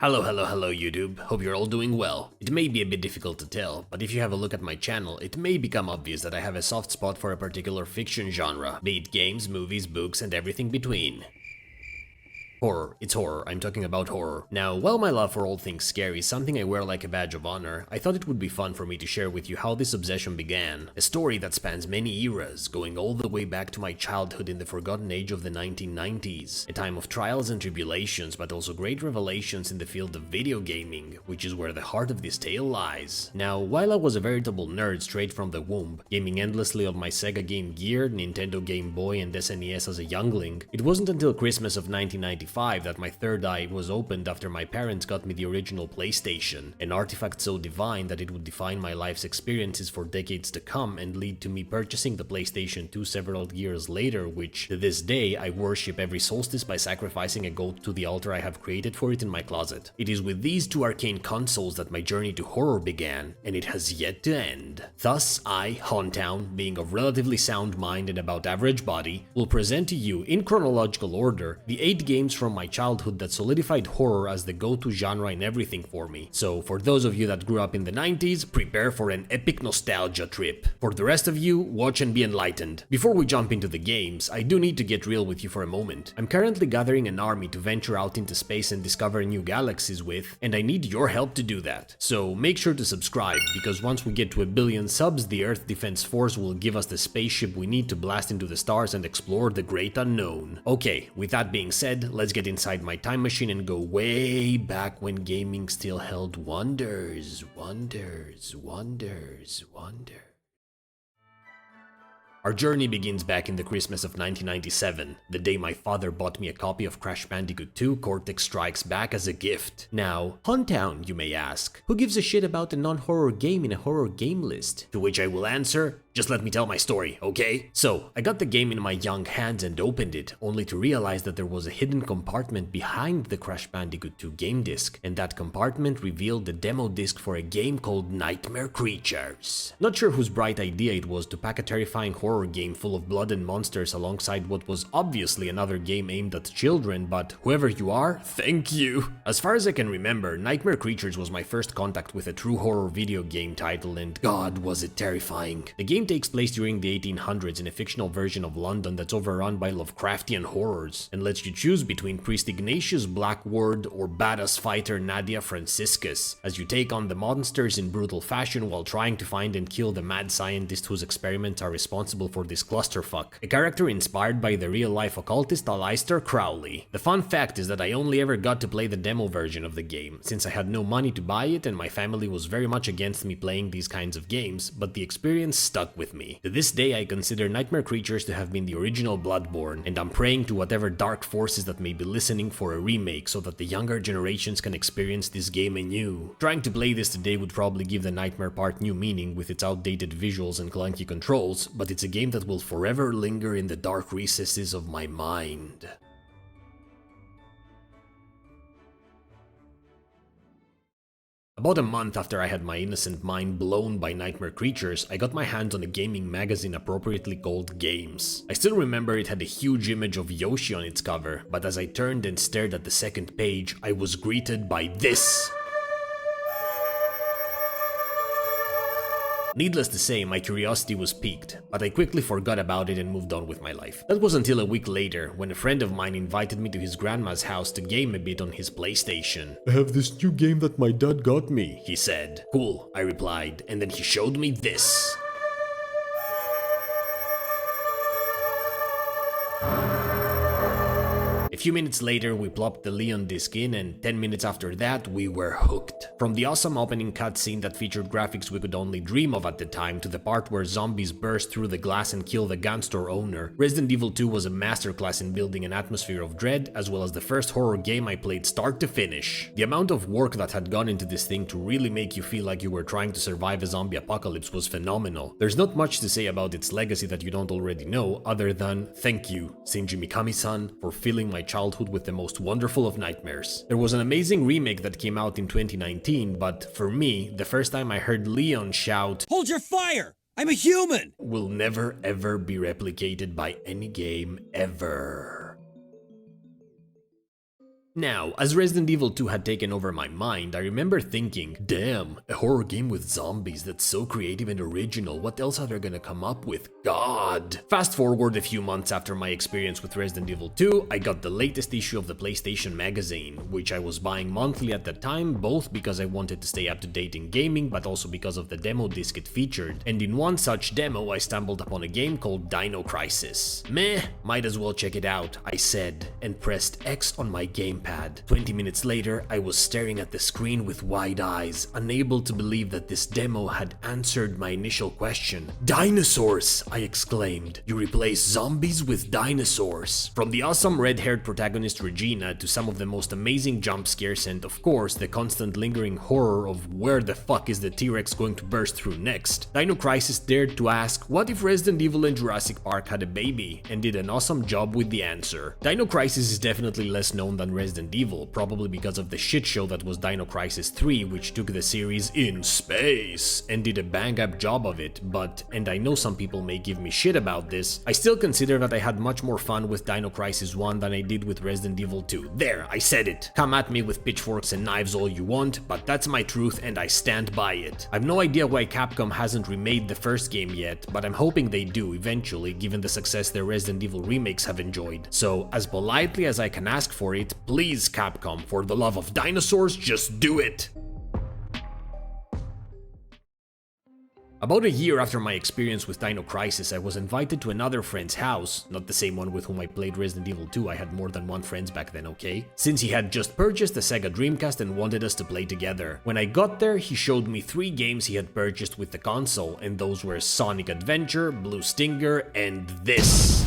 Hello YouTube, hope you're all doing well. It may be a bit difficult to tell, but if you have a look at my channel, it may become obvious that I have a soft spot for a particular fiction genre, be it games, movies, books, and everything between. Horror. It's horror. I'm talking about horror. Now, while my love for all things scary is something I wear like a badge of honor, I thought it would be fun for me to share with you how this obsession began. A story that spans many eras, going all the way back to my childhood in the forgotten age of the 1990s. A time of trials and tribulations, but also great revelations in the field of video gaming, which is where the heart of this tale lies. Now, while I was a veritable nerd straight from the womb, gaming endlessly on my Sega Game Gear, Nintendo Game Boy, and SNES as a youngling, it wasn't until Christmas of 1995 that my third eye was opened after my parents got me the original PlayStation, an artifact so divine that it would define my life's experiences for decades to come and lead to me purchasing the PlayStation 2 several years later, which, to this day, I worship every solstice by sacrificing a goat to the altar I have created for it in my closet. It is with these two arcane consoles that my journey to horror began, and it has yet to end. Thus, I, Hontown, being of relatively sound mind and about average body, will present to you, in chronological order, the 8 games from my childhood that solidified horror as the go-to genre in everything for me. So for those of you that grew up in the 90s, prepare for an epic nostalgia trip. For the rest of you, watch and be enlightened. Before we jump into the games, I do need to get real with you for a moment. I'm currently gathering an army to venture out into space and discover new galaxies with, and I need your help to do that. So make sure to subscribe, because once we get to 1 billion subs, the Earth Defense Force will give us the spaceship we need to blast into the stars and explore the great unknown. Okay, with that being said, let's get inside my time machine and go way back when gaming still held wonders. Our journey begins back in the Christmas of 1997, the day my father bought me a copy of Crash Bandicoot 2 Cortex Strikes Back as a gift. Now, Hontown, you may ask, who gives a shit about a non-horror game in a horror game list? To which I will answer, just let me tell my story, okay? So, I got the game in my young hands and opened it, only to realize that there was a hidden compartment behind the Crash Bandicoot 2 game disc, and that compartment revealed the demo disc for a game called Nightmare Creatures. Not sure whose bright idea it was to pack a terrifying horror game full of blood and monsters alongside what was obviously another game aimed at children, but whoever you are, thank you! As far as I can remember, Nightmare Creatures was my first contact with a true horror video game title, and God was it terrifying. The game takes place during the 1800s in a fictional version of London that's overrun by Lovecraftian horrors, and lets you choose between Priest Ignatius Blackward or badass fighter Nadia Franciscus, as you take on the monsters in brutal fashion while trying to find and kill the mad scientist whose experiments are responsible for this clusterfuck, a character inspired by the real-life occultist Aleister Crowley. The fun fact is that I only ever got to play the demo version of the game, since I had no money to buy it and my family was very much against me playing these kinds of games, but the experience stuck with me. To this day, I consider Nightmare Creatures to have been the original Bloodborne, and I'm praying to whatever dark forces that may be listening for a remake so that the younger generations can experience this game anew. Trying to play this today would probably give the Nightmare part new meaning with its outdated visuals and clunky controls, but it's a game that will forever linger in the dark recesses of my mind. About a month after I had my innocent mind blown by Nightmare Creatures, I got my hands on a gaming magazine appropriately called Games. I still remember it had a huge image of Yoshi on its cover, but as I turned and stared at the second page, I was greeted by this! Needless to say, my curiosity was piqued, but I quickly forgot about it and moved on with my life. That was until a week later, when a friend of mine invited me to his grandma's house to game a bit on his PlayStation. "I have this new game that my dad got me," he said. "Cool," I replied, and then he showed me this. A few minutes later, we plopped the Leon disc in, and 10 minutes after that, we were hooked. From the awesome opening cutscene that featured graphics we could only dream of at the time, to the part where zombies burst through the glass and kill the gun store owner, Resident Evil 2 was a masterclass in building an atmosphere of dread, as well as the first horror game I played start to finish. The amount of work that had gone into this thing to really make you feel like you were trying to survive a zombie apocalypse was phenomenal. There's not much to say about its legacy that you don't already know, other than thank you, Shinji Mikami-san, for filling my childhood with the most wonderful of nightmares. There was an amazing remake that came out in 2019, but for me, the first time I heard Leon shout, "Hold your fire! I'm a human!" will never ever be replicated by any game ever. Now, as Resident Evil 2 had taken over my mind, I remember thinking, damn, a horror game with zombies that's so creative and original, what else are they gonna come up with? God! Fast forward a few months after my experience with Resident Evil 2, I got the latest issue of the PlayStation magazine, which I was buying monthly at the time, both because I wanted to stay up to date in gaming, but also because of the demo disc it featured. And in one such demo, I stumbled upon a game called Dino Crisis. Meh, might as well check it out, I said, and pressed X on my gamepad. 20 minutes later, I was staring at the screen with wide eyes, unable to believe that this demo had answered my initial question. Dinosaurs! I exclaimed. You replace zombies with dinosaurs. From the awesome red-haired protagonist Regina to some of the most amazing jump scares and, of course, the constant lingering horror of where the fuck is the T-Rex going to burst through next, Dino Crisis dared to ask, what if Resident Evil and Jurassic Park had a baby, and did an awesome job with the answer. Dino Crisis is definitely less known than Resident Evil, probably because of the shit show that was Dino Crisis 3, which took the series in space and did a bang-up job of it, but, and I know some people may give me shit about this, I still consider that I had much more fun with Dino Crisis 1 than I did with Resident Evil 2. There, I said it. Come at me with pitchforks and knives all you want, but that's my truth and I stand by it. I've no idea why Capcom hasn't remade the first game yet, but I'm hoping they do eventually, given the success their Resident Evil remakes have enjoyed. So, as politely as I can ask for it, please Capcom, for the love of dinosaurs, just do it! About a year after my experience with Dino Crisis, I was invited to another friend's house, not the same one with whom I played Resident Evil 2, I had more than one friend back then, okay? Since he had just purchased a Sega Dreamcast and wanted us to play together. When I got there, he showed me 3 games he had purchased with the console, and those were Sonic Adventure, Blue Stinger, and this.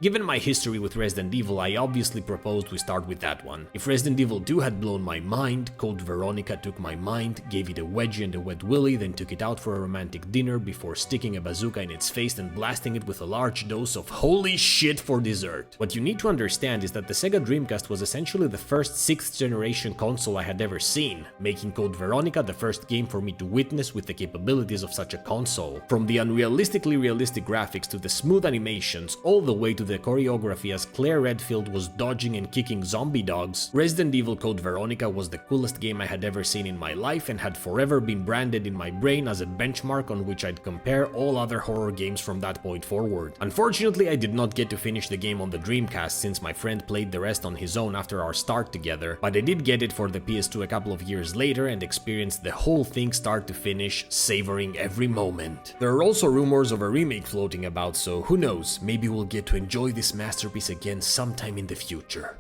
Given my history with Resident Evil, I obviously proposed we start with that one. If Resident Evil 2 had blown my mind, Code Veronica took my mind, gave it a wedgie and a wet willy, then took it out for a romantic dinner before sticking a bazooka in its face and blasting it with a large dose of holy shit for dessert. What you need to understand is that the Sega Dreamcast was essentially the first 6th generation console I had ever seen, making Code Veronica the first game for me to witness with the capabilities of such a console. From the unrealistically realistic graphics to the smooth animations, all the way to the choreography as Claire Redfield was dodging and kicking zombie dogs, Resident Evil Code Veronica was the coolest game I had ever seen in my life and had forever been branded in my brain as a benchmark on which I'd compare all other horror games from that point forward. Unfortunately, I did not get to finish the game on the Dreamcast since my friend played the rest on his own after our start together, but I did get it for the PS2 a couple of years later and experienced the whole thing start to finish, savoring every moment. There are also rumors of a remake floating about, so who knows, maybe we'll get to enjoy this masterpiece again sometime in the future.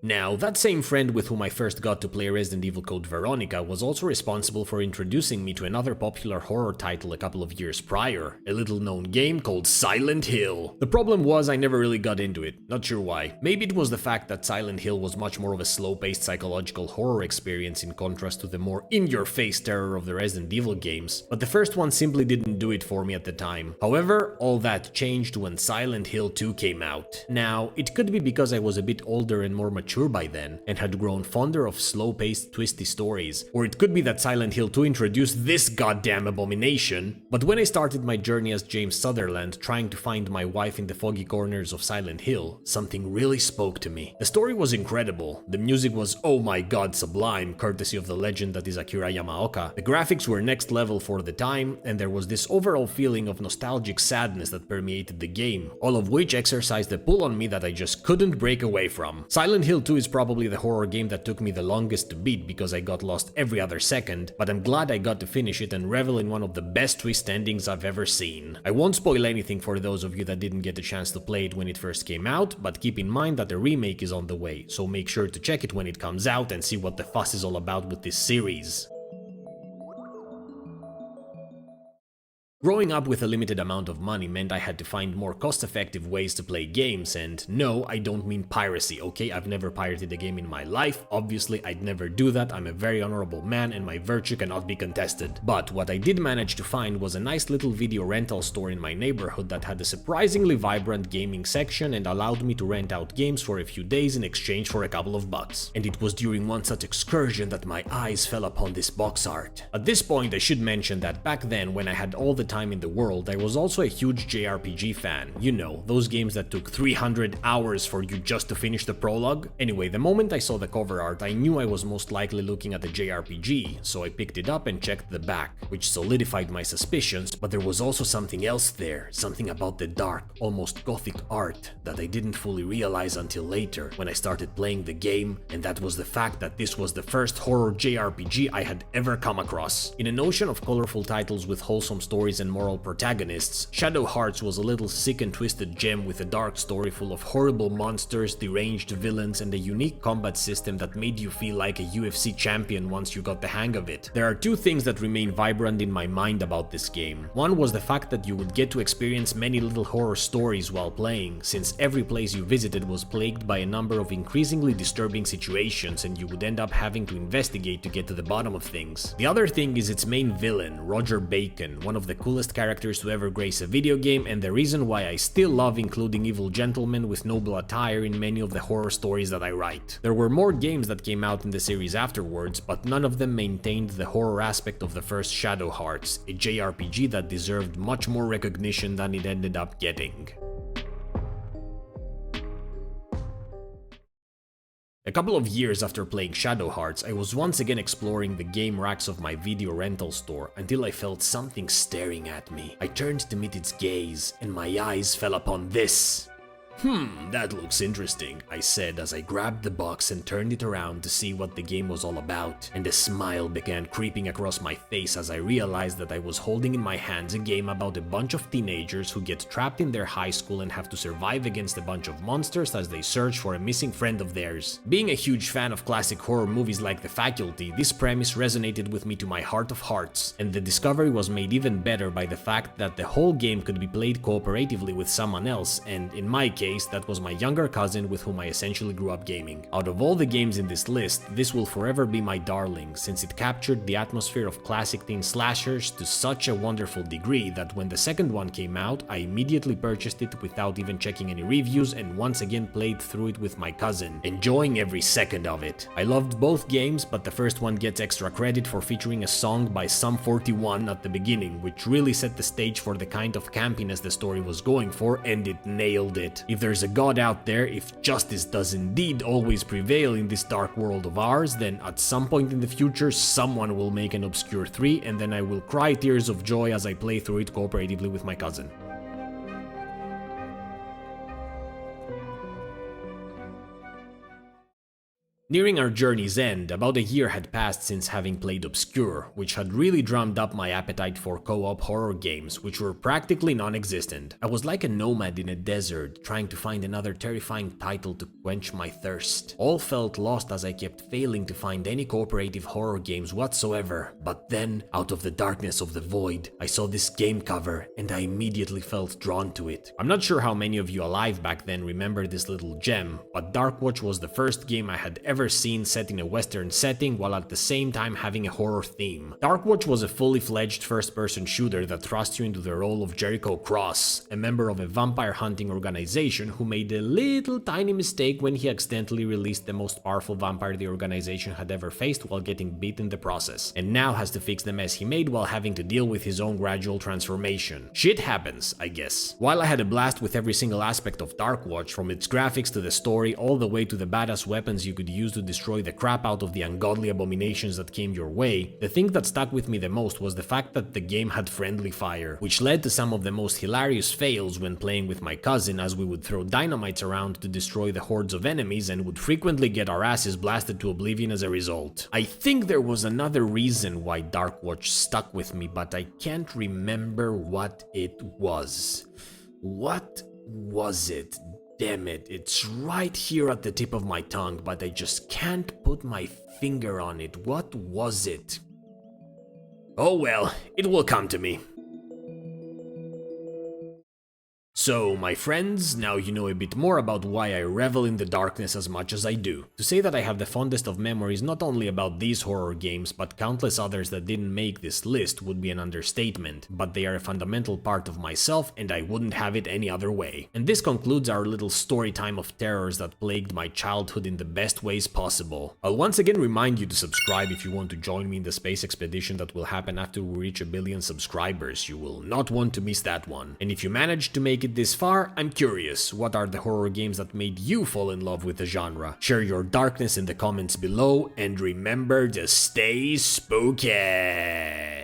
Now, that same friend with whom I first got to play Resident Evil Code Veronica was also responsible for introducing me to another popular horror title a couple of years prior, a little known game called Silent Hill. The problem was I never really got into it, not sure why. Maybe it was the fact that Silent Hill was much more of a slow-paced psychological horror experience in contrast to the more in-your-face terror of the Resident Evil games, but the first one simply didn't do it for me at the time. However, all that changed when Silent Hill 2 came out. Now, it could be because I was a bit older and more mature by then, and had grown fonder of slow-paced, twisty stories, or it could be that Silent Hill 2 introduced this goddamn abomination. But when I started my journey as James Sutherland, trying to find my wife in the foggy corners of Silent Hill, something really spoke to me. The story was incredible, the music was oh my god sublime, courtesy of the legend that is Akira Yamaoka, the graphics were next level for the time, and there was this overall feeling of nostalgic sadness that permeated the game, all of which exercised a pull on me that I just couldn't break away from. Silent Hill 2 is probably the horror game that took me the longest to beat because I got lost every other second, but I'm glad I got to finish it and revel in one of the best twist endings I've ever seen. I won't spoil anything for those of you that didn't get a chance to play it when it first came out, but keep in mind that a remake is on the way, so make sure to check it when it comes out and see what the fuss is all about with this series. Growing up with a limited amount of money meant I had to find more cost-effective ways to play games, and no, I don't mean piracy, okay? I've never pirated a game in my life, obviously I'd never do that, I'm a very honorable man and my virtue cannot be contested. But what I did manage to find was a nice little video rental store in my neighborhood that had a surprisingly vibrant gaming section and allowed me to rent out games for a few days in exchange for a couple of bucks. And it was during one such excursion that my eyes fell upon this box art. At this point I should mention that back then, when I had all the time in the world, I was also a huge JRPG fan. You know, those games that took 300 hours for you just to finish the prologue. Anyway, the moment I saw the cover art, I knew I was most likely looking at a JRPG, so I picked it up and checked the back, which solidified my suspicions, but there was also something else there, something about the dark, almost gothic art that I didn't fully realize until later when I started playing the game, and that was the fact that this was the first horror JRPG I had ever come across. In an ocean of colorful titles with wholesome stories and moral protagonists, Shadow Hearts was a little sick and twisted gem with a dark story full of horrible monsters, deranged villains, and a unique combat system that made you feel like a UFC champion once you got the hang of it. There are two things that remain vibrant in my mind about this game. One was the fact that you would get to experience many little horror stories while playing, since every place you visited was plagued by a number of increasingly disturbing situations and you would end up having to investigate to get to the bottom of things. The other thing is its main villain, Roger Bacon, one of the coolest characters to ever grace a video game and the reason why I still love including evil gentlemen with noble attire in many of the horror stories that I write. There were more games that came out in the series afterwards, but none of them maintained the horror aspect of the first Shadow Hearts, a JRPG that deserved much more recognition than it ended up getting. A couple of years after playing Shadow Hearts, I was once again exploring the game racks of my video rental store until I felt something staring at me. I turned to meet its gaze, and my eyes fell upon this. That looks interesting, I said as I grabbed the box and turned it around to see what the game was all about, and a smile began creeping across my face as I realized that I was holding in my hands a game about a bunch of teenagers who get trapped in their high school and have to survive against a bunch of monsters as they search for a missing friend of theirs. Being a huge fan of classic horror movies like The Faculty, this premise resonated with me to my heart of hearts, and the discovery was made even better by the fact that the whole game could be played cooperatively with someone else, and in my case, that was my younger cousin with whom I essentially grew up gaming. Out of all the games in this list, this will forever be my darling, since it captured the atmosphere of classic teen slashers to such a wonderful degree that when the second one came out, I immediately purchased it without even checking any reviews and once again played through it with my cousin, enjoying every second of it. I loved both games, but the first one gets extra credit for featuring a song by Sum 41 at the beginning, which really set the stage for the kind of campiness the story was going for, and it nailed it. If there's a god out there, if justice does indeed always prevail in this dark world of ours, then at some point in the future someone will make an Obscure 3 and then I will cry tears of joy as I play through it cooperatively with my cousin. Nearing our journey's end, about a year had passed since having played Obscure, which had really drummed up my appetite for co-op horror games, which were practically non-existent. I was like a nomad in a desert, trying to find another terrifying title to quench my thirst. All felt lost as I kept failing to find any cooperative horror games whatsoever, but then, out of the darkness of the void, I saw this game cover, and I immediately felt drawn to it. I'm not sure how many of you alive back then remember this little gem, but Darkwatch was the first game I had ever seen set in a western setting while at the same time having a horror theme. Darkwatch was a fully fledged first-person shooter that thrust you into the role of Jericho Cross, a member of a vampire hunting organization who made a little tiny mistake when he accidentally released the most powerful vampire the organization had ever faced while getting beat in the process, and now has to fix the mess he made while having to deal with his own gradual transformation. Shit happens, I guess. While I had a blast with every single aspect of Darkwatch, from its graphics to the story all the way to the badass weapons you could use to destroy the crap out of the ungodly abominations that came your way, the thing that stuck with me the most was the fact that the game had friendly fire, which led to some of the most hilarious fails when playing with my cousin, as we would throw dynamites around to destroy the hordes of enemies and would frequently get our asses blasted to oblivion as a result. I think there was another reason why Darkwatch stuck with me, but I can't remember what it was. What was it? Damn it, it's right here at the tip of my tongue, but I just can't put my finger on it. What was it? Oh well, it will come to me. So, my friends, now you know a bit more about why I revel in the darkness as much as I do. To say that I have the fondest of memories not only about these horror games, but countless others that didn't make this list would be an understatement, but they are a fundamental part of myself and I wouldn't have it any other way. And this concludes our little story time of terrors that plagued my childhood in the best ways possible. I'll once again remind you to subscribe if you want to join me in the space expedition that will happen after we reach 1 billion subscribers. You will not want to miss that one. And if you manage to make it this far, I'm curious, what are the horror games that made you fall in love with the genre? Share your darkness in the comments below, and remember to stay spooky!